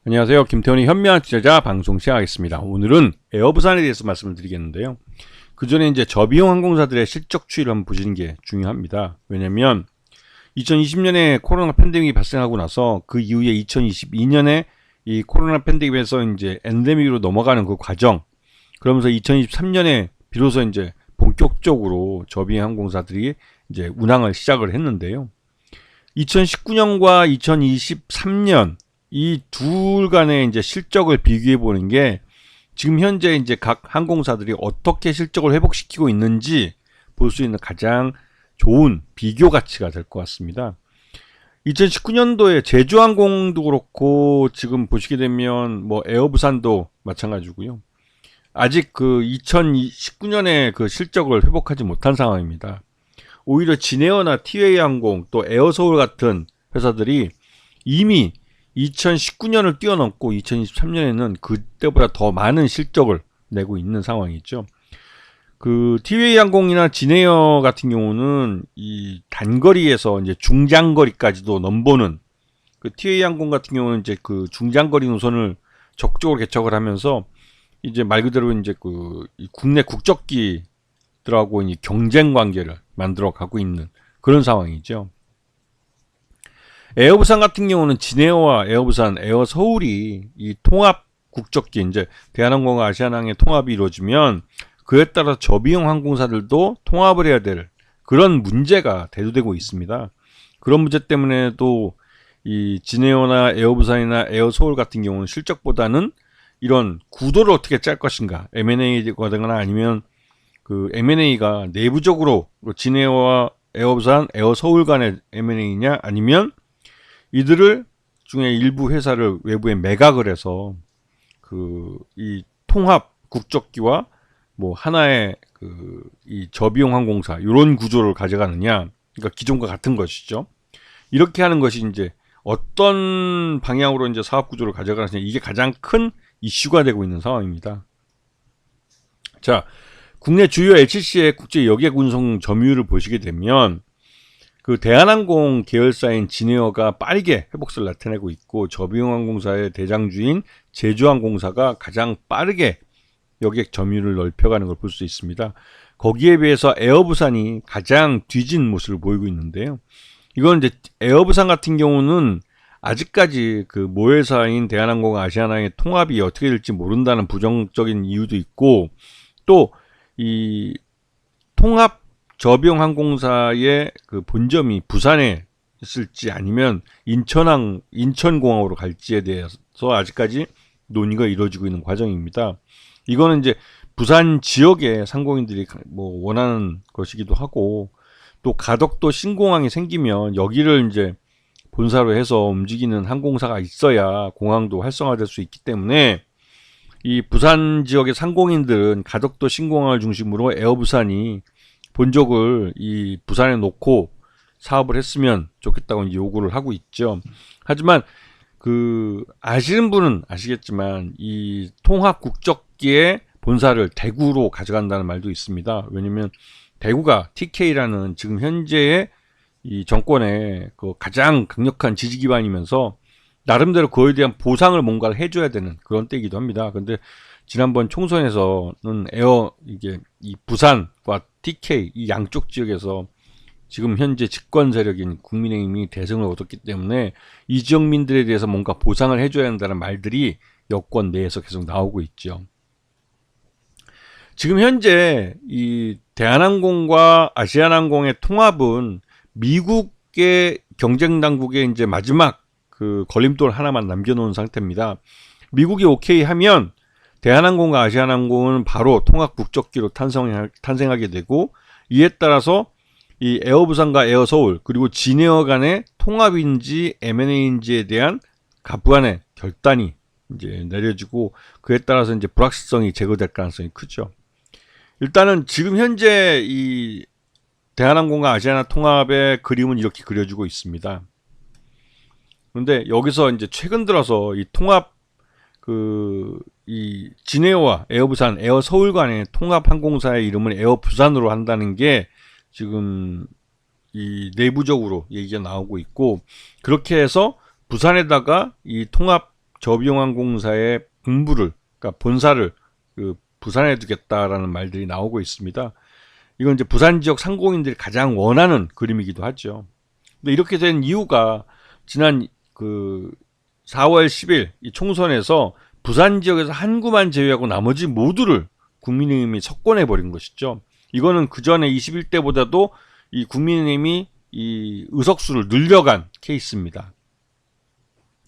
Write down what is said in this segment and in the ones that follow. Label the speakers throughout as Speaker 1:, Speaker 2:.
Speaker 1: 안녕하세요. 김태훈의 현명한 투자자 방송 시작하겠습니다. 오늘은 에어부산에 대해서 말씀을 드리겠는데요. 그 전에 이제 저비용 항공사들의 실적 추이를 한번 보시는 게 중요합니다. 왜냐면 2020년에 코로나 팬데믹이 발생하고 나서 그 이후에 2022년에 이 코로나 팬데믹에서 이제 엔데믹으로 넘어가는 그 과정, 그러면서 2023년에 비로소 이제 본격적으로 저비용 항공사들이 이제 운항을 시작을 했는데요. 2019년과 2023년 이 둘 간의 이제 실적을 비교해 보는 게 지금 현재 이제 각 항공사들이 어떻게 실적을 회복시키고 있는지 볼 수 있는 가장 좋은 비교 가치가 될 것 같습니다. 2019년도에 제주항공도 그렇고 지금 보시게 되면 뭐 에어부산도 마찬가지고요. 아직 그 2019년에 그 실적을 회복하지 못한 상황입니다. 오히려 진에어나 티웨이항공 또 에어서울 같은 회사들이 이미 2019년을 뛰어넘고 2023년에는 그때보다 더 많은 실적을 내고 있는 상황이죠. 그 티웨이 항공이나 진에어 같은 경우는 이 단거리에서 이제 중장거리까지도 넘보는 그 티웨이 항공 같은 경우는 이제 그 중장거리 노선을 적극적으로 개척을 하면서 이제 말 그대로 이제 그 국내 국적기들하고 이 경쟁 관계를 만들어 가고 있는 그런 상황이죠. 에어부산 같은 경우는 진에어와 에어부산, 에어서울이 이 통합 국적기 이제 대한항공과 아시아나항의 통합이 이루어지면 그에 따라 저비용 항공사들도 통합을 해야 될 그런 문제가 대두되고 있습니다. 그런 문제 때문에도 이 진에어나 에어부산이나 에어서울 같은 경우는 실적보다는 이런 구도를 어떻게 짤 것인가, M&A가 되거나 아니면 그 M&A가 내부적으로 진에어와 에어부산, 에어서울 간의 M&A냐 아니면 이들을 중에 일부 회사를 외부에 매각을 해서 그 이 통합 국적기와 뭐 하나의 그 이 저비용 항공사 이런 구조를 가져가느냐, 그러니까 기존과 같은 것이죠. 이렇게 하는 것이 이제 어떤 방향으로 이제 사업 구조를 가져가느냐, 이게 가장 큰 이슈가 되고 있는 상황입니다. 자, 국내 주요 LCC의 국제 여객 운송 점유율을 보시게 되면 그 대한항공 계열사인 진에어가 빠르게 회복세를 나타내고 있고, 저비용항공사의 대장주인 제주항공사가 가장 빠르게 여객 점유율을 넓혀가는 걸 볼 수 있습니다. 거기에 비해서 에어부산이 가장 뒤진 모습을 보이고 있는데요. 이건 이제 에어부산 같은 경우는 아직까지 그 모회사인 대한항공과 아시아나항의 통합이 어떻게 될지 모른다는 부정적인 이유도 있고, 또 이 통합 저비용 항공사의 그 본점이 부산에 있을지 아니면 인천공항으로 갈지에 대해서 아직까지 논의가 이루어지고 있는 과정입니다. 이거는 이제 부산 지역의 상공인들이 뭐 원하는 것이기도 하고, 또 가덕도 신공항이 생기면 여기를 이제 본사로 해서 움직이는 항공사가 있어야 공항도 활성화될 수 있기 때문에 이 부산 지역의 상공인들은 가덕도 신공항을 중심으로 에어부산이 본적을 이 부산에 놓고 사업을 했으면 좋겠다고 요구를 하고 있죠. 하지만 그 아시는 분은 아시겠지만 이 통합 국적기의 본사를 대구로 가져간다는 말도 있습니다. 왜냐면 대구가 TK라는 지금 현재의 이 정권의 그 가장 강력한 지지 기반이면서 나름대로 그에 대한 보상을 뭔가를 해줘야 되는 그런 때이기도 합니다. 근데 지난번 총선에서는 이게 이 부산과 TK 이 양쪽 지역에서 지금 현재 집권 세력인 국민의힘이 대승을 얻었기 때문에 이 지역민들에 대해서 뭔가 보상을 해줘야 한다는 말들이 여권 내에서 계속 나오고 있죠. 지금 현재 이 대한항공과 아시아나항공의 통합은 미국의 경쟁 당국의 이제 마지막 그 걸림돌 하나만 남겨놓은 상태입니다. 미국이 오케이 하면 대한항공과 아시아나항공은 바로 통합 국적기로 탄생하게 되고, 이에 따라서 이 에어부산과 에어서울 그리고 진에어 간의 통합인지 M&A인지에 대한 가부간의 결단이 이제 내려지고, 그에 따라서 이제 불확실성이 제거될 가능성이 크죠. 일단은 지금 현재 이 대한항공과 아시아나 통합의 그림은 이렇게 그려지고 있습니다. 그런데 여기서 이제 최근 들어서 이 통합 이 진에어와 에어부산, 에어서울 간의 통합 항공사의 이름을 에어부산으로 한다는 게 지금 이 내부적으로 얘기가 나오고 있고, 그렇게 해서 부산에다가 이 통합 저비용항공사의 본부를, 그러니까 본사를 부산에 두겠다라는 말들이 나오고 있습니다. 이건 이제 부산 지역 상공인들이 가장 원하는 그림이기도 하죠. 근데 이렇게 된 이유가 지난 4월 10일 이 총선에서 부산 지역에서 한 구만 제외하고 나머지 모두를 국민의힘이 석권해 버린 것이죠. 이거는 그 전에 21대보다도 이 국민의힘이 이 의석수를 늘려간 케이스입니다.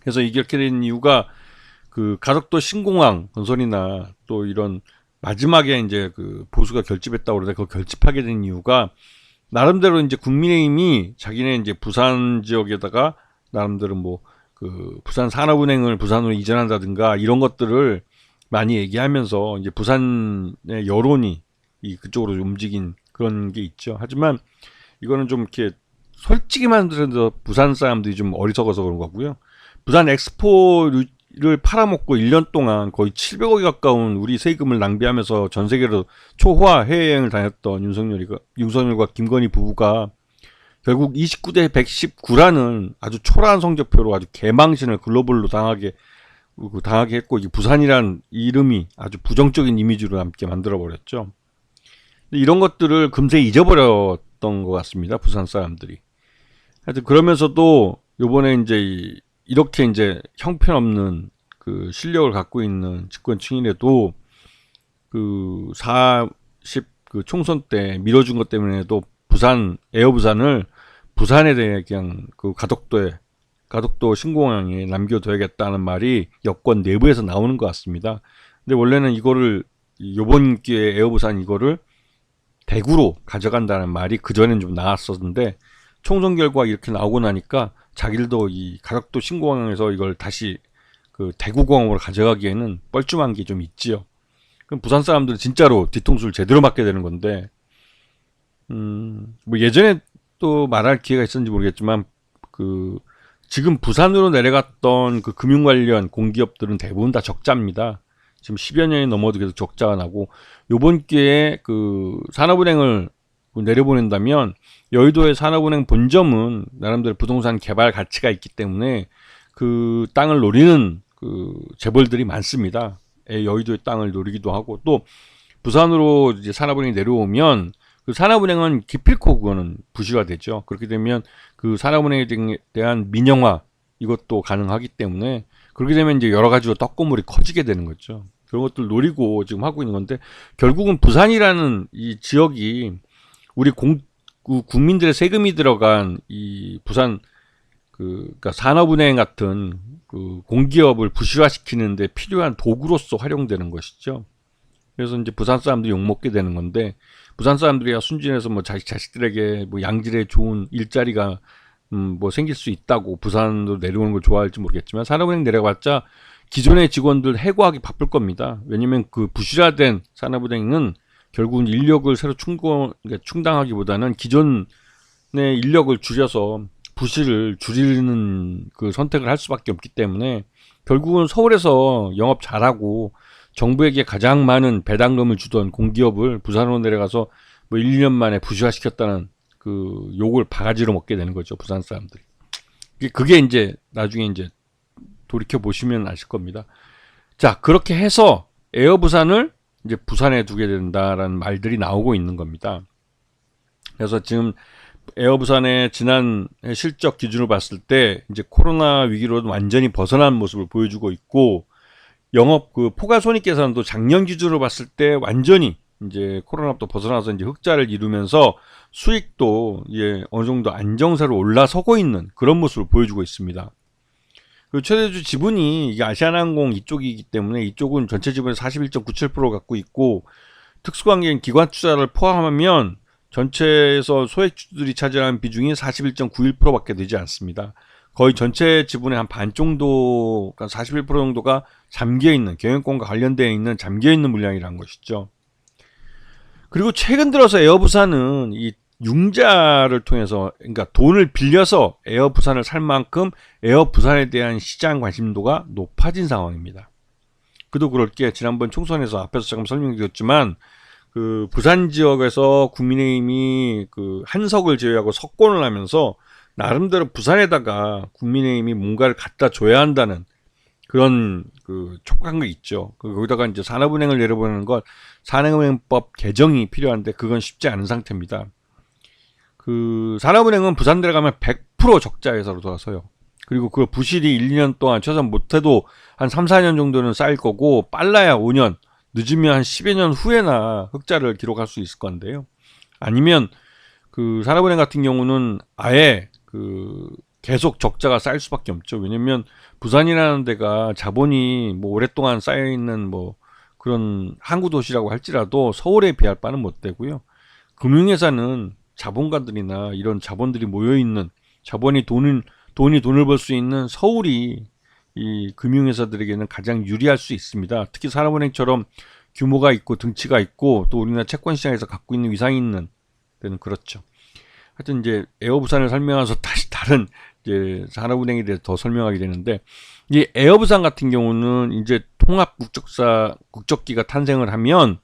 Speaker 1: 그래서 이렇게 된 이유가 가덕도 신공항 건설이나 또 이런 마지막에 이제 보수가 결집했다고 그러는데 그걸 결집하게 된 이유가 나름대로 이제 국민의힘이 자기네 이제 부산 지역에다가 나름대로 부산 산업은행을 부산으로 이전한다든가 이런 것들을 많이 얘기하면서 이제 부산의 여론이 그쪽으로 움직인 그런 게 있죠. 하지만 이거는 좀 이렇게 솔직히 말해서 부산 사람들이 좀 어리석어서 그런 거고요. 부산 엑스포를 팔아먹고 1년 동안 거의 700억이 가까운 우리 세금을 낭비하면서 전 세계로 초호화 해외여행을 다녔던 윤석열과 김건희 부부가 결국 29대 119라는 아주 초라한 성적표로 아주 개망신을 글로벌로 당하게 했고, 부산이란 이름이 아주 부정적인 이미지로 남게 만들어버렸죠. 이런 것들을 금세 잊어버렸던 것 같습니다. 부산 사람들이. 하여튼 그러면서도 요번에 이제 이렇게 이제 형편없는 실력을 갖고 있는 집권층이라도 40 총선 때 밀어준 것 때문에도 에어부산을 부산에 대해 그냥 가덕도 신공항에 남겨둬야겠다는 말이 여권 내부에서 나오는 것 같습니다. 근데 원래는 요번 기회에 에어부산 이거를 대구로 가져간다는 말이 그전엔 좀 나왔었는데 총선 결과 이렇게 나오고 나니까 자기들도 이 가덕도 신공항에서 이걸 다시 대구공항으로 가져가기에는 뻘쭘한 게 좀 있지요. 그럼 부산 사람들은 진짜로 뒤통수를 제대로 맞게 되는 건데, 예전에 또 말할 기회가 있었는지 모르겠지만, 지금 부산으로 내려갔던 금융 관련 공기업들은 대부분 다 적자입니다. 지금 10여 년이 넘어도 계속 적자가 나고, 요번 기회에 산업은행을 내려보낸다면, 여의도의 산업은행 본점은 나름대로 부동산 개발 가치가 있기 때문에 그 땅을 노리는 재벌들이 많습니다. 여의도의 땅을 노리기도 하고, 또 부산으로 이제 산업은행이 내려오면 산업은행은 기필코 그거는 부실화되죠. 그렇게 되면 산업은행에 대한 민영화 이것도 가능하기 때문에 그렇게 되면 이제 여러 가지로 떡고물이 커지게 되는 거죠. 그런 것들 노리고 지금 하고 있는 건데 결국은 부산이라는 이 지역이 우리 국민들의 세금이 들어간 이 부산 그러니까 산업은행 같은 공기업을 부실화시키는데 필요한 도구로서 활용되는 것이죠. 그래서 이제 부산 사람들이 욕먹게 되는 건데 부산 사람들이야 순진해서 자식들에게 양질의 좋은 일자리가 생길 수 있다고 부산으로 내려오는 걸 좋아할지 모르겠지만 산업은행 내려봤자 기존의 직원들 해고하기 바쁠 겁니다. 왜냐면 부실화된 산업은행은 결국은 인력을 새로 충당하기보다는 기존의 인력을 줄여서 부실을 줄이는 선택을 할 수밖에 없기 때문에 결국은 서울에서 영업 잘하고 정부에게 가장 많은 배당금을 주던 공기업을 부산으로 내려가서 1, 2년 만에 부실화시켰다는 욕을 바가지로 먹게 되는 거죠. 부산 사람들이. 그게 이제 나중에 이제 돌이켜 보시면 아실 겁니다. 자, 그렇게 해서 에어부산을 이제 부산에 두게 된다라는 말들이 나오고 있는 겁니다. 그래서 지금 에어부산의 지난 실적 기준으로 봤을 때 이제 코로나 위기로 완전히 벗어난 모습을 보여주고 있고 영업 포괄 손익계산도 작년 기준으로 봤을 때 완전히 이제 코로나부터 벗어나서 이제 흑자를 이루면서 수익도 어느 정도 안정세로 올라서고 있는 그런 모습을 보여주고 있습니다. 최대주 지분이 이게 아시아나항공 이쪽이기 때문에 이쪽은 전체 지분의 41.97% 갖고 있고 특수관계인 기관 투자를 포함하면 전체에서 소액주들이 차지하는 비중이 41.91%밖에 되지 않습니다. 거의 전체 지분의 한 반 정도, 그러니까 41% 정도가 잠겨있는, 경영권과 관련되어 있는 잠겨있는 물량이라는 것이죠. 그리고 최근 들어서 에어부산은 이 융자를 통해서, 그러니까 돈을 빌려서 에어부산을 살 만큼 에어부산에 대한 시장 관심도가 높아진 상황입니다. 그도 그럴 게 지난번 총선에서 앞에서 잠깐 설명드렸지만 부산 지역에서 국민의힘이 한석을 제외하고 석권을 하면서 나름대로 부산에다가 국민의힘이 뭔가를 갖다 줘야 한다는 그런 그 촉구한 게 있죠. 거기다가 이제 산업은행을 내려보내는 것 산업은행법 개정이 필요한데 그건 쉽지 않은 상태입니다. 그 산업은행은 부산 들어가면 100% 적자 회사로 돌아서요. 그리고 그 부실이 1, 2년 동안 최소한 못해도 한 3, 4년 정도는 쌓일 거고 빨라야 5년, 늦으면 한 10여 년 후에나 흑자를 기록할 수 있을 건데요. 아니면 그 산업은행 같은 경우는 아예 그 계속 적자가 쌓일 수밖에 없죠. 왜냐면 부산이라는 데가 자본이 뭐 오랫동안 쌓여 있는 뭐 그런 항구 도시라고 할지라도 서울에 비할 바는 못 되고요. 금융회사는 자본가들이나 이런 자본들이 모여 있는 돈을 벌 수 있는 서울이 이 금융회사들에게는 가장 유리할 수 있습니다. 특히 산업은행처럼 규모가 있고 등치가 있고 또 우리나라 채권시장에서 갖고 있는 위상이 있는 데는 그렇죠. 하여튼 이제 에어부산을 설명해서 다시 다른 이제 산업은행에 대해서 더 설명하게 되는데 이 에어부산 같은 경우는 이제 국적기가 탄생을 하면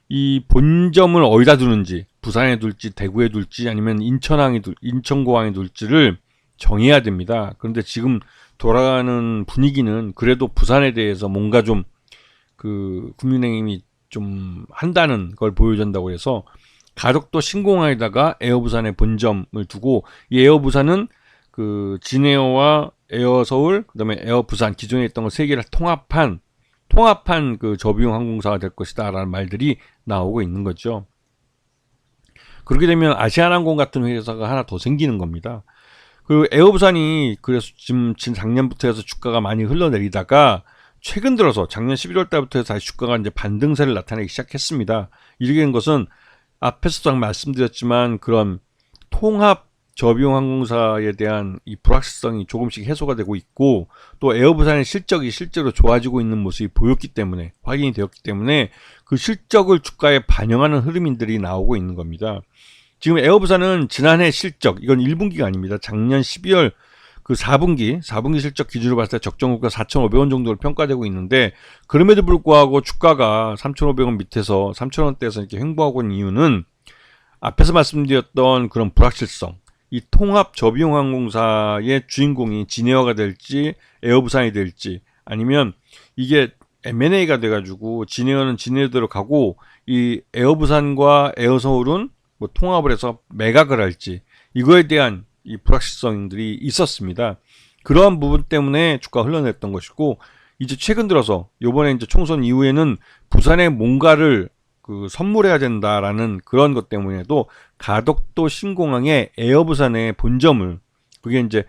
Speaker 1: 이 본점을 어디다 두는지 부산에 둘지 대구에 둘지 아니면 인천공항에 둘지를 정해야 됩니다. 그런데 지금 돌아가는 분위기는 그래도 부산에 대해서 뭔가 좀 그 국민의힘이 좀 한다는 걸 보여준다고 해서 가덕도 신공항에다가 에어부산의 본점을 두고 이 에어부산은 그 진에어와 에어서울 그다음에 에어부산 기존에 있던 거 세 개를 통합한 그 저비용 항공사가 될 것이다라는 말들이 나오고 있는 거죠. 그렇게 되면 아시아나항공 같은 회사가 하나 더 생기는 겁니다. 그 에어부산이 그래서 지금 작년부터 해서 주가가 많이 흘러내리다가 최근 들어서 작년 11월 달부터 해서 다시 주가가 이제 반등세를 나타내기 시작했습니다. 이렇게 된 것은 앞에서도 말씀드렸지만 그런 통합 저비용 항공사에 대한 이 불확실성이 조금씩 해소가 되고 있고 또 에어부산의 실적이 실제로 좋아지고 있는 모습이 보였기 때문에 확인이 되었기 때문에 그 실적을 주가에 반영하는 흐름들이 나오고 있는 겁니다. 지금 에어부산은 지난해 실적 이건 1분기가 아닙니다. 작년 12월 그 4분기 실적 기준으로 봤을 때 적정주가 4,500원 정도로 평가되고 있는데 그럼에도 불구하고 주가가 3,500원 밑에서 3,000원대에서 이렇게 횡보하고 있는 이유는 앞에서 말씀드렸던 그런 불확실성 이 통합 저비용 항공사의 주인공이 진에어가 될지 에어부산이 될지 아니면 이게 M&A가 돼가지고 진에어는 진에어대로 가고 이 에어부산과 에어서울은 뭐 통합을 해서 매각을 할지 이거에 대한 이 불확실성들이 있었습니다. 그러한 부분 때문에 주가가 흘러냈던 것이고 이제 최근 들어서 요번에 이제 총선 이후에는 부산에 뭔가를 그 선물해야 된다라는 그런 것 때문에도 가덕도 신공항에 에어부산의 본점을 그게 이제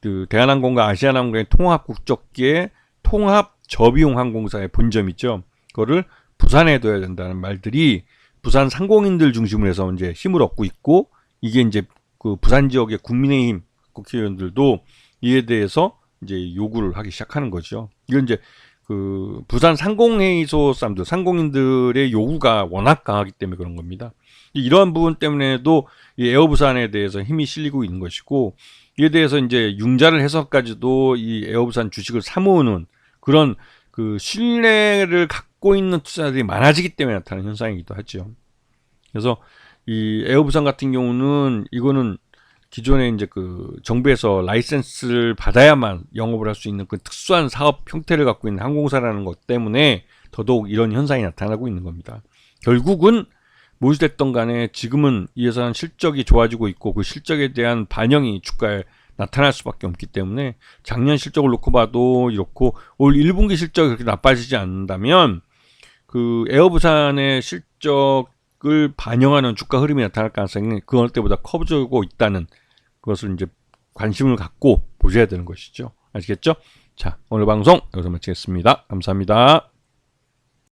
Speaker 1: 그 대한항공과 아시아나항공의 통합 국적기의 통합 저비용 항공사의 본점이죠. 그거를 부산에 둬야 된다는 말들이 부산 상공인들 중심으로 해서 이제 힘을 얻고 있고 이게 이제 그 부산 지역의 국민의힘 국회의원들도 이에 대해서 이제 요구를 하기 시작하는 거죠. 이건 이제 그 부산 상공회의소 사람들, 상공인들의 요구가 워낙 강하기 때문에 그런 겁니다. 이러한 부분 때문에도 이 에어부산에 대해서 힘이 실리고 있는 것이고 이에 대해서 이제 융자를 해서까지도 이 에어부산 주식을 사모으는 그런 그 신뢰를 갖고 있는 투자들이 많아지기 때문에 나타나는 현상이기도 하죠. 그래서 이 에어부산 같은 경우는 이거는 기존에 이제 그 정부에서 라이센스를 받아야만 영업을 할 수 있는 그 특수한 사업 형태를 갖고 있는 항공사라는 것 때문에 더더욱 이런 현상이 나타나고 있는 겁니다. 결국은 무엇이 됐던 간에 지금은 이 회사는 실적이 좋아지고 있고 그 실적에 대한 반영이 주가에 나타날 수밖에 없기 때문에 작년 실적을 놓고 봐도 이렇고 올 1분기 실적이 그렇게 나빠지지 않는다면 그 에어부산의 실적을 반영하는 주가 흐름이 나타날 가능성이 그 어느 때보다 커지고 있다는 그것을 이제 관심을 갖고 보셔야 되는 것이죠. 아시겠죠? 자, 오늘 방송 여기서 마치겠습니다. 감사합니다.